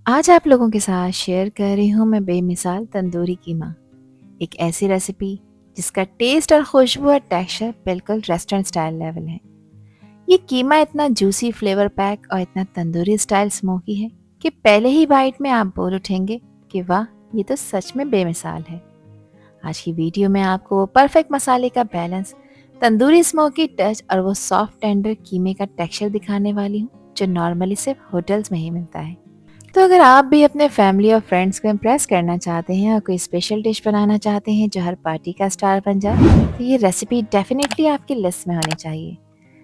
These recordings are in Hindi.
आज आप लोगों के साथ शेयर कर रही हूँ मैं बेमिसाल तंदूरी कीमा। एक ऐसी रेसिपी जिसका टेस्ट और खुशबू और टेक्सचर बिल्कुल रेस्टोरेंट स्टाइल लेवल है। ये कीमा इतना जूसी, फ्लेवर पैक और इतना तंदूरी स्टाइल स्मोकी है कि पहले ही बाइट में आप बोल उठेंगे कि वाह, ये तो सच में बेमिसाल है। आज की वीडियो में आपको वो परफेक्ट मसाले का बैलेंस, तंदूरी स्मोकी टच और वो सॉफ्ट टेंडर कीमे का टेक्सचर दिखाने वाली हूँ जो नॉर्मली सिर्फ होटल्स में ही मिलता है। तो अगर आप भी अपने फैमिली और फ्रेंड्स को इम्प्रेस करना चाहते हैं और कोई स्पेशल डिश बनाना चाहते हैं जो हर पार्टी का स्टार बन जाए, तो ये रेसिपी डेफिनेटली आपकी लिस्ट में होनी चाहिए।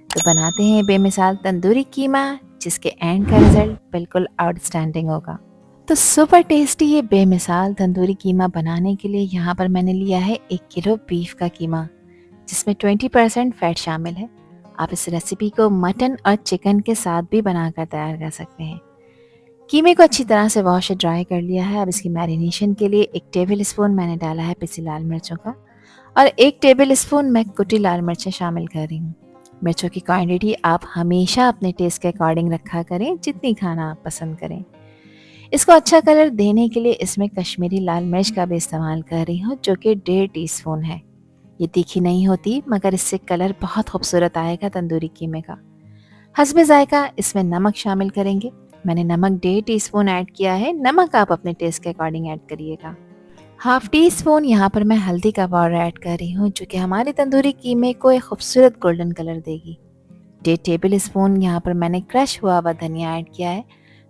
तो बनाते हैं बेमिसाल तंदूरी कीमा, जिसके एंड का रिजल्ट बिल्कुल आउटस्टैंडिंग होगा। तो सुपर टेस्टी ये बेमिसाल तंदूरी कीमा बनाने के लिए यहाँ पर मैंने लिया है 1 किलो बीफ का कीमा, जिसमें 20% फैट शामिल है। आप इस रेसिपी को मटन और चिकन के साथ भी बनाकर तैयार कर सकते हैं। कीमे को अच्छी तरह से वॉश और ड्राई कर लिया है। अब इसकी मैरिनेशन के लिए 1 टेबल स्पून मैंने डाला है पिसी लाल मिर्चों का और 1 टेबल स्पून मैं कुटी लाल मिर्चें शामिल कर रही हूँ। मिर्चों की क्वांटिटी आप हमेशा अपने टेस्ट के अकॉर्डिंग रखा करें, जितनी खाना आप पसंद करें। इसको अच्छा कलर देने के लिए इसमें कश्मीरी लाल मिर्च का भी इस्तेमाल कर रही हूँ, जो कि 1.5 टीस्पून है। ये तीखी नहीं होती, मगर इससे कलर बहुत खूबसूरत आएगा तंदूरी कीमे का। हस्बे जायका इसमें नमक शामिल करेंगे। मैंने नमक 1.5 टीस्पून ऐड किया है। नमक आप अपने टेस्ट के अकॉर्डिंग ऐड करिएगा। हाफ टी स्पून यहाँ पर मैं हल्दी का पाउडर ऐड कर रही हूँ, जो कि हमारे तंदूरी कीमे को एक खूबसूरत गोल्डन कलर देगी। 1.5 टेबल स्पून यहाँ पर मैंने क्रश हुआ हुआ धनिया ऐड किया है।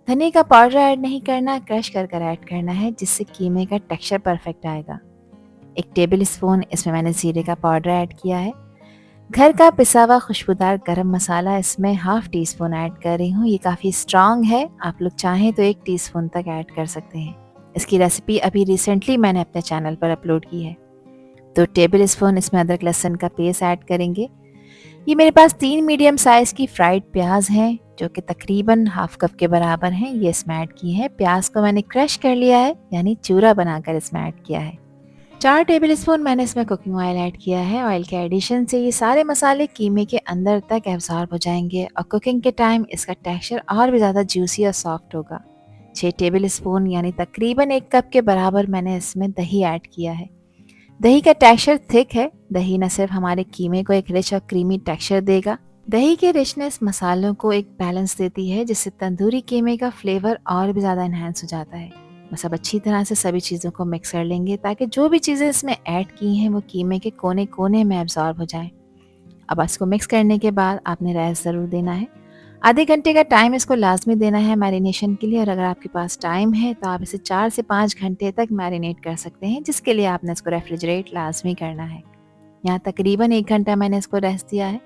धनिया का पाउडर ऐड नहीं करना, क्रश कर कर ऐड करना है, जिससे कीमे का टेक्सचर परफेक्ट आएगा। 1 टेबल स्पून इसमें मैंने जीरे का पाउडर ऐड किया है। घर का पिसा हुआ खुशबूदार गरम मसाला इसमें हाफ टी स्पून ऐड कर रही हूँ। ये काफ़ी स्ट्रांग है, आप लोग चाहें तो 1 टीस्पून तक ऐड कर सकते हैं। इसकी रेसिपी अभी रिसेंटली मैंने अपने चैनल पर अपलोड की है। 2 टेबल स्पून इसमें अदरक लहसुन का पेस्ट ऐड करेंगे। ये मेरे पास 3 मीडियम साइज़ की फ्राइड प्याज हैं, जो कि तकरीबन हाफ कप के बराबर हैं। ये इसमें ऐड की है। प्याज को मैंने क्रश कर लिया है, यानी चूरा बनाकर इसमें ऐड किया है। 4 टेबल स्पून मैंने इसमें कुकिंग ऑयल ऐड किया है। ऑयल के एडिशन से ये सारे मसाले कीमे के अंदर तक एब्जॉर्ब हो जाएंगे और कुकिंग के टाइम इसका टेक्सचर और भी ज़्यादा जूसी और सॉफ्ट होगा। 6 टेबल स्पून यानी तकरीबन 1 कप के बराबर मैंने इसमें दही ऐड किया है। दही का टेक्सचर थिक है। दही न सिर्फ हमारे कीमे को एक रिच और क्रीमी टेक्सचर देगा, दही की रिचनेस मसालों को एक बैलेंस देती है, जिससे तंदूरी कीमे का फ्लेवर और भी ज़्यादा इन्हांस हो जाता है। बस अब अच्छी तरह से सभी चीज़ों को मिक्स कर लेंगे, ताकि जो भी चीज़ें इसमें ऐड की हैं वो कीमे के कोने कोने में एब्जॉर्ब हो जाएं। अब इसको मिक्स करने के बाद आपने रेस्ट ज़रूर देना है। आधे घंटे का टाइम इसको लाजमी देना है मैरिनेशन के लिए, और अगर आपके पास टाइम है तो आप इसे 4 से 5 घंटे तक मैरिनेट कर सकते हैं, जिसके लिए आपने इसको रेफ्रिजरेट लाजमी करना है। यहाँ तकरीबन 1 घंटा मैंने इसको रेस्ट दिया है।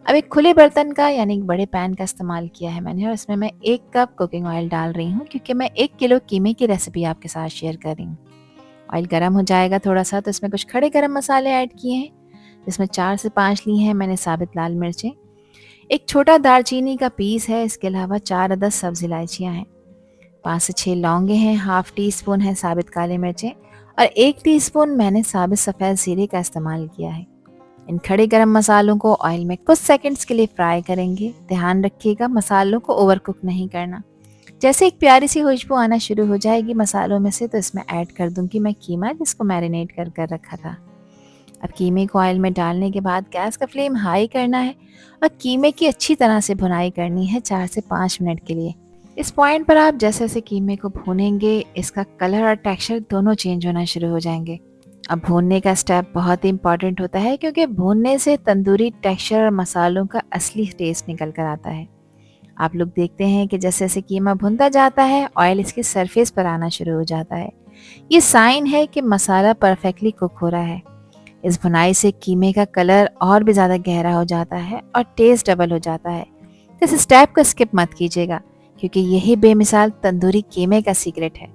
अब एक खुले बर्तन का यानी एक बड़े पैन का इस्तेमाल किया है मैंने, और इसमें मैं 1 कप कुकिंग ऑयल डाल रही हूँ, क्योंकि मैं 1 किलो कीमे की रेसिपी आपके साथ शेयर कर रही हूँ। ऑयल गर्म हो जाएगा थोड़ा सा, तो इसमें कुछ खड़े गरम मसाले ऐड किए हैं, जिसमें 4 से 5 ली हैं मैंने साबित लाल मिर्चें। एक छोटा दालचीनी का पीस है। इसके अलावा 4 अदद सब्ज इलायचियाँ हैं। 5 से 6 लौंगे हैं। हाफ टी स्पून है साबित काले मिर्चें और 1 टीस्पून मैंने साबित सफ़ेद जीरे का इस्तेमाल किया है। इन खड़े गरम मसालों को ऑयल में कुछ सेकंड्स के लिए फ्राई करेंगे। ध्यान रखिएगा मसालों को ओवर कुक नहीं करना। जैसे एक प्यारी सी खुशबू आना शुरू हो जाएगी मसालों में से, तो इसमें ऐड कर दूंगी मैं कीमा, जिसको मैरिनेट कर कर रखा था। अब कीमे को ऑयल में डालने के बाद गैस का फ्लेम हाई करना है और कीमे की अच्छी तरह से भुनाई करनी है 4 से 5 मिनट के लिए। इस पॉइंट पर आप जैसे जैसे कीमे को भूनेंगे, इसका कलर और टेक्सचर दोनों चेंज होना शुरू हो जाएंगे। अब भूनने का स्टेप बहुत ही इंपॉर्टेंट होता है, क्योंकि भूनने से तंदूरी टेक्सचर और मसालों का असली टेस्ट निकल कर आता है। आप लोग देखते हैं कि जैसे जैसे कीमा भुनता जाता है, ऑयल इसके सरफेस पर आना शुरू हो जाता है। ये साइन है कि मसाला परफेक्टली कुक हो रहा है। इस भुनाई से कीमे का कलर और भी ज़्यादा गहरा हो जाता है और टेस्ट डबल हो जाता है। तो इस स्टेप को स्किप मत कीजिएगा, क्योंकि यही बेमिसाल तंदूरी कीमे का सीक्रेट है।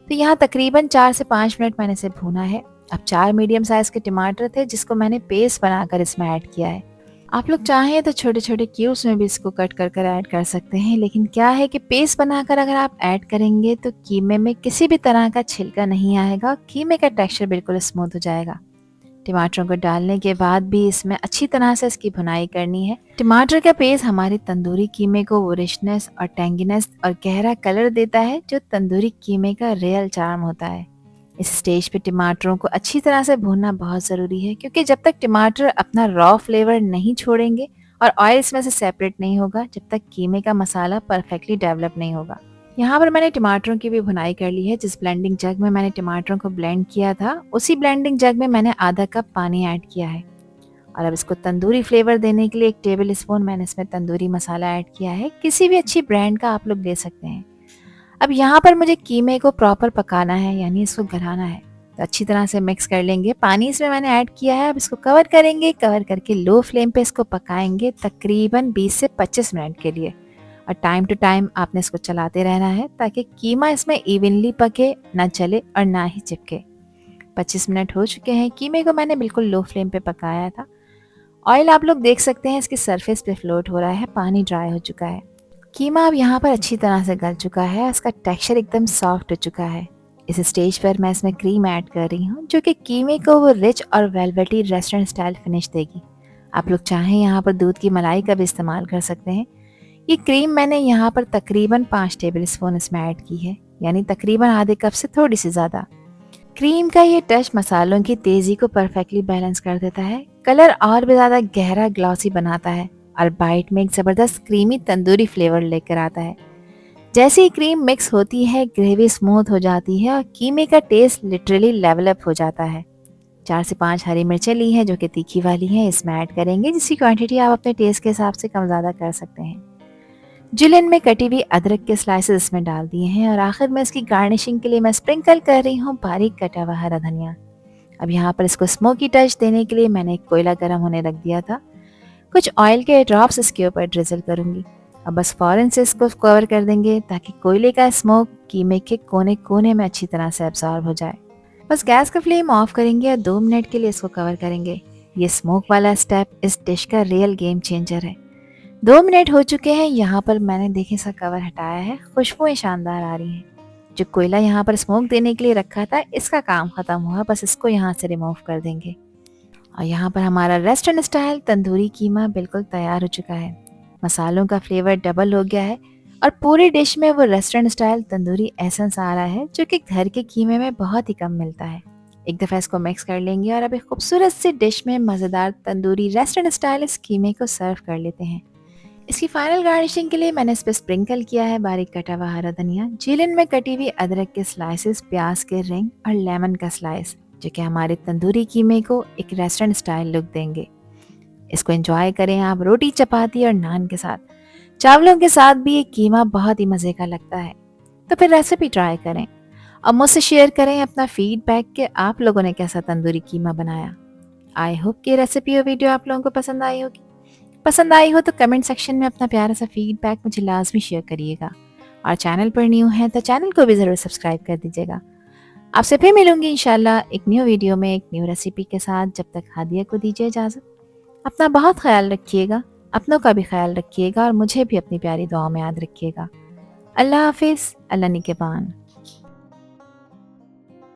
तो यहाँ तकरीबन 4 से 5 मिनट मैंने इसे भूना है। अब 4 मीडियम साइज़ के टमाटर थे, जिसको मैंने पेस्ट बनाकर इसमें ऐड किया है। आप लोग चाहें तो छोटे छोटे क्यूब्स में भी इसको कट कर कर ऐड कर सकते हैं, लेकिन क्या है कि पेस्ट बनाकर अगर आप ऐड करेंगे तो कीमे में किसी भी तरह का छिलका नहीं आएगा। कीमे का टेक्सचर बिल्कुल स्मूथ हो जाएगा। टमाटरों को डालने के बाद भी इसमें अच्छी तरह से इसकी भुनाई करनी है। टमाटर का पेस्ट हमारे तंदूरी कीमे को वो रिचनेस और टेंगीनेस और गहरा कलर देता है जो तंदूरी कीमे का रियल चार्म होता है। इस स्टेज पे टमाटरों को अच्छी तरह से भूनना बहुत ज़रूरी है, क्योंकि जब तक टमाटर अपना रॉ फ्लेवर नहीं छोड़ेंगे और ऑयल इसमें से सेपरेट नहीं होगा, जब तक कीमे का मसाला परफेक्टली डेवलप नहीं होगा। यहाँ पर मैंने टमाटरों की भी भुनाई कर ली है। जिस ब्लेंडिंग जग में मैंने टमाटरों को ब्लेंड किया था, उसी ब्लेंडिंग जग में मैंने आधा कप पानी ऐड किया है। और अब इसको तंदूरी फ्लेवर देने के लिए 1 टेबल स्पून मैंने इसमें तंदूरी मसाला ऐड किया है। किसी भी अच्छी ब्रांड का आप लोग ले सकते हैं। अब यहाँ पर मुझे कीमे को प्रॉपर पकाना है, यानी इसको गलाना है। तो अच्छी तरह से मिक्स कर लेंगे। पानी इसमें मैंने ऐड किया है। अब इसको कवर करेंगे। कवर करके लो फ्लेम पे इसको पकाएंगे तकरीबन 20 से 25 मिनट के लिए। और टाइम टू टाइम आपने इसको चलाते रहना है ताकि कीमा इसमें इवनली पके, ना जले और ना ही चिपके। 25 मिनट हो चुके हैं। कीमे को मैंने बिल्कुल लो फ्लेम पे पकाया था। ऑयल आप लोग देख सकते हैं इसकी सरफेस पे फ्लोट हो रहा है, पानी ड्राई हो चुका है। कीमा अब यहाँ पर अच्छी तरह से गल चुका है। इसका टेक्सचर एकदम सॉफ्ट हो चुका है। इस स्टेज पर मैं इसमें क्रीम ऐड कर रही हूँ, जो कि कीमे को वो रिच और वेलवेटी रेस्टोरेंट स्टाइल फिनिश देगी। आप लोग चाहें यहाँ पर दूध की मलाई का भी इस्तेमाल कर सकते हैं। ये क्रीम मैंने यहाँ पर तकरीबन 5 टेबल स्पून इसमें ऐड की है, यानी तकरीबन आधे कप से थोड़ी सी ज़्यादा। क्रीम का ये टच मसालों की तेज़ी को परफेक्टली बैलेंस कर देता है, कलर और भी ज़्यादा गहरा ग्लॉसी बनाता है और बाइट में एक ज़बरदस्त क्रीमी तंदूरी फ्लेवर लेकर आता है। जैसे ही क्रीम मिक्स होती है, ग्रेवी स्मूथ हो जाती है और कीमे का टेस्ट लिटरली लेवल अप हो जाता है। 4 से 5 हरी मिर्चें ली हैं जो कि तीखी वाली हैं, इसमें ऐड करेंगे, जिसकी क्वांटिटी आप अपने टेस्ट के हिसाब से कम ज़्यादा कर सकते हैं। जुलियन में कटी हुई अदरक के स्लाइसेस इसमें डाल दिए हैं और आखिर में इसकी गार्निशिंग के लिए मैं स्प्रिंकल कर रही हूँ बारीक कटा हुआ हरा धनिया। अब यहाँ पर इसको स्मोकी टच देने के लिए मैंने एक कोयला गर्म होने रख दिया था। कुछ ऑयल के ड्रॉप्स इसके ऊपर ड्रिजल करूँगी। अब बस फ़ौरन से इसको कवर कर देंगे ताकि कोयले का स्मोक कीमे के कोने कोने में अच्छी तरह से एब्जॉर्ब हो जाए। बस गैस का फ्लेम ऑफ करेंगे और 2 मिनट के लिए इसको कवर करेंगे। ये स्मोक वाला स्टेप इस डिश का रियल गेम चेंजर है। 2 मिनट हो चुके हैं। यहाँ पर मैंने देखे सा कवर हटाया है। खुशबुएं शानदार आ रही हैं। जो कोयला यहाँ पर स्मोक देने के लिए रखा था, इसका काम ख़त्म हुआ। बस इसको यहाँ से रिमूव कर देंगे। और यहाँ पर हमारा रेस्टोरेंट स्टाइल तंदूरी कीमा बिल्कुल तैयार हो चुका है। मसालों का फ्लेवर डबल हो गया है और पूरी डिश में वो रेस्टोरेंट स्टाइल तंदूरी एसेंस आ रहा है, जो कि घर के कीमे में बहुत ही कम मिलता है। एक दफ़ा इसको मिक्स कर लेंगे और अब एक खूबसूरत सी डिश में मज़ेदार तंदूरी रेस्टोरेंट स्टाइल इस कीमे को सर्व कर लेते हैं। इसकी फाइनल गार्निशिंग के लिए मैंने इस पर स्प्रिंकल किया है बारीक कटा हुआ हरा धनिया, जीलन में कटी हुई अदरक के स्लाइसेस, प्याज के रिंग और लेमन का स्लाइस, जो कि हमारे तंदूरी कीमे को एक रेस्टोरेंट स्टाइल लुक देंगे। इसको एंजॉय करें आप रोटी, चपाती और नान के साथ। चावलों के साथ भी ये कीमा बहुत ही मज़े का लगता है। तो फिर रेसिपी ट्राई करें और मुझसे शेयर करें अपना फीडबैक कि आप लोगों ने कैसा तंदूरी कीमा बनाया। आई होप कि रेसिपी और वीडियो आप लोगों को पसंद आई होगी। पसंद आई हो तो कमेंट सेक्शन में अपना प्यारा सा फीडबैक मुझे लाजमी शेयर करिएगा। और चैनल पर न्यू हैं तो चैनल को भी ज़रूर सब्सक्राइब कर दीजिएगा। आपसे फिर मिलूंगी इंशाल्लाह एक न्यू वीडियो में एक न्यू रेसिपी के साथ। जब तक हादिया को दीजिए इजाज़त। अपना बहुत ख्याल रखिएगा, अपनों का भी ख्याल रखिएगा और मुझे भी अपनी प्यारी दुआओं में याद रखिएगा। अल्लाह हाफिज़, अल्लाह निगहबान।